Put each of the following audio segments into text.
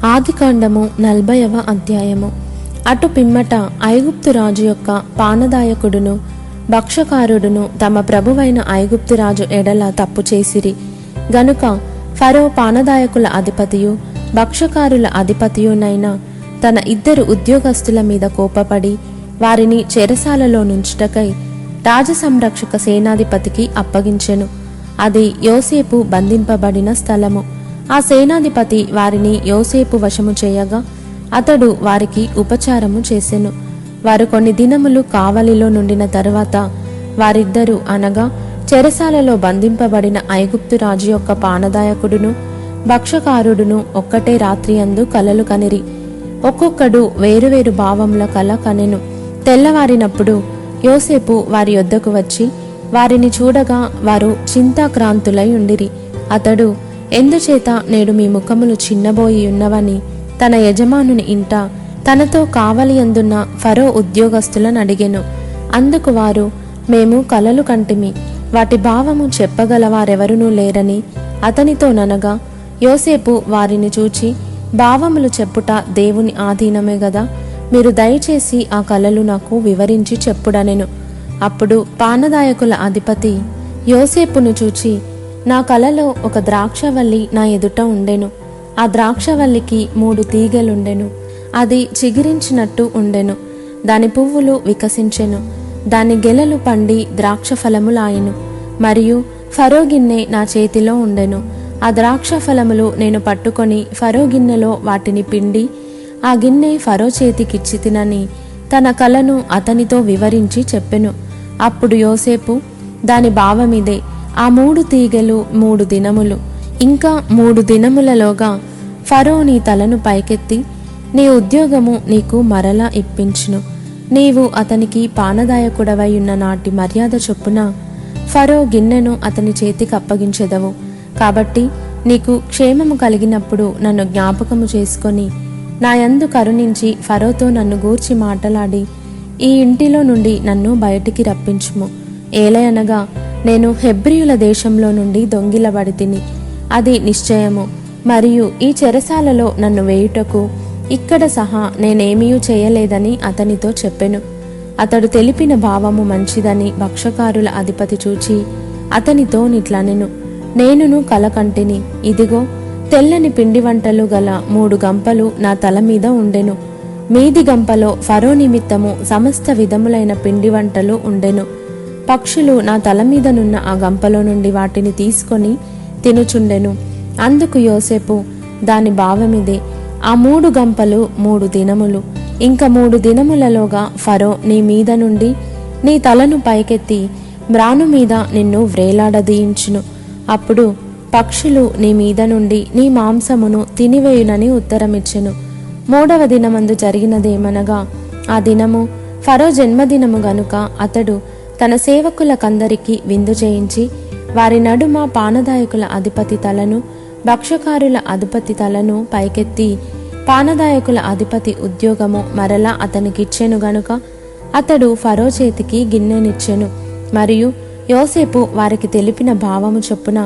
ఆదికాండము 40వ అధ్యాయము. అటు పిమ్మట ఐగుప్తు రాజు యొక్క పానదాయకుడును భక్షకారుడును తమ ప్రభువైన ఐగుప్తు రాజు ఎడల తప్పు చేసిరి గనుక ఫరో పానదాయకుల అధిపతియు భక్షకారుల అధిపతియునైన తన ఇద్దరు ఉద్యోగస్తుల మీద కోపపడి వారిని చెరసాలలో నుంచుటకై రాజసంరక్షక సేనాధిపతికి అప్పగించెను. అది యోసేపు బంధింపబడిన స్థలము. ఆ సేనాధిపతి వారిని యోసేపు వశము చేయగా అతడు వారికి ఉపచారము చేసెను. వారు కొన్ని దినములు కావలిలో నుండిన తరువాత వారిద్దరూ అనగా చెరసాలలో బంధింపబడిన ఐగుప్తు రాజు యొక్క పానదాయకుడును భక్షకారుడును ఒక్కటే రాత్రి అందు కలలు కనిరి. ఒక్కొక్కడు వేరువేరు భావముల కల కనెను. తెల్లవారినప్పుడు యోసేపు వారి యొద్దకు వచ్చి వారిని చూడగా వారు చింతాక్రాంతులై ఉండిరి. అతడు, ఎందుచేత నేడు మీ ముఖములు చిన్నబోయి ఉన్నవని తన యజమానుని ఇంట తనతో కావలి అందున్న ఫరో ఉద్యోగస్తులను అడిగెను. అందుకు వారు, మేము కలలు కంటిమి, వాటి భావము చెప్పగలవారెవరునూ లేరని అతనితో ననగా, యోసేపు వారిని చూచి, భావములు చెప్పుట దేవుని ఆధీనమే గదా, మీరు దయచేసి ఆ కలలు నాకు వివరించి చెప్పుడనెను. అప్పుడు పానదాయకుల అధిపతి యోసేపును చూచి, నా కలలో ఒక ద్రాక్షవల్లి నా ఎదుట ఉండెను. ఆ ద్రాక్షవల్లికి 3 తీగలుండెను. అది చిగిరించినట్టు ఉండెను. దాని పువ్వులు వికసించెను. దాని గెలలు పండి ద్రాక్ష ఫలములాయెను. మరియు ఫరో గిన్నె నా చేతిలో ఉండెను. ఆ ద్రాక్ష ఫలములు నేను పట్టుకొని ఫరో గిన్నెలో వాటిని పిండి ఆ గిన్నె ఫరో చేతికిచ్చితినని తన కలను అతనితో వివరించి చెప్పెను. అప్పుడు యోసేపు, దాని భావమిదే, ఆ 3 తీగలు 3 దినములు, ఇంకా 3 దినములలోగా ఫరో నీ తలను పైకెత్తి నీ ఉద్యోగము నీకు మరలా ఇప్పించును. నీవు అతనికి పానదాయకుడవై ఉన్న నాటి మర్యాద చొప్పున ఫరో గిన్నెను అతని చేతికి అప్పగించెదవు. కాబట్టి నీకు క్షేమము కలిగినప్పుడు నన్ను జ్ఞాపకము చేసుకొని నా యందు కరుణించి ఫరోతో నన్ను గూర్చి మాటలాడి ఈ ఇంటిలో నుండి నన్ను బయటికి రప్పించుము. ఏలయనగా నేను హెబ్రీయుల దేశంలో నుండి దొంగిలబడి తిని, అది నిశ్చయము. మరియు ఈ చెరసాలలో నన్ను వేయుటకు ఇక్కడ సహా నేనేమీ చేయలేదని అతనితో చెప్పెను. అతడు తెలిపిన భావము మంచిదని భక్షకారుల అధిపతి చూచి అతనితో నిట్లనెను, నేనును కలకంటిని, ఇదిగో తెల్లని పిండి వంటలు గల 3 గంపలు నా తల మీద ఉండెను. మీది గంపలో ఫరో నిమిత్తము సమస్త విధములైన పిండి వంటలు ఉండెను. పక్షులు నా తల మీదనున్న ఆ గంపలో నుండి వాటిని తీసుకొని తినుచుండెను. అందుకు యోసేపు, దాని భావమిదే, ఆ 3 గంపలు 3 దినములు, ఇంకా 3 దినములలోగా ఫరో నీ మీద నుండి నీ తలను పైకెత్తి మ్రాను మీద నిన్ను వ్రేలాడదీయించును. అప్పుడు పక్షులు నీ మీద నుండి నీ మాంసమును తినివేయునని ఉత్తరమిచ్చెను. 3వ దినమందు జరిగినదేమనగా, ఆ దినము ఫరో జన్మదినము గనుక అతడు తన సేవకులకందరికీ విందు చేయించి వారి నడుమ పానదాయకుల అధిపతి తలను భక్షకారుల అధిపతి తలను పైకెత్తి పానదాయకుల అధిపతి ఉద్యోగము మరలా అతనికిచ్చెను గనుక అతడు ఫరో చేతికి గిన్నెనిచ్చెను. మరియు యోసేపు వారికి తెలిపిన భావము చొప్పున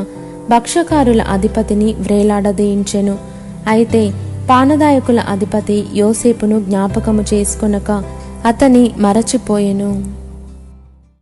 భక్షకారుల అధిపతిని వ్రేలాడదీయించెను. అయితే పానదాయకుల అధిపతి యోసేపును జ్ఞాపకము చేసుకొనక అతని మరచిపోయెను.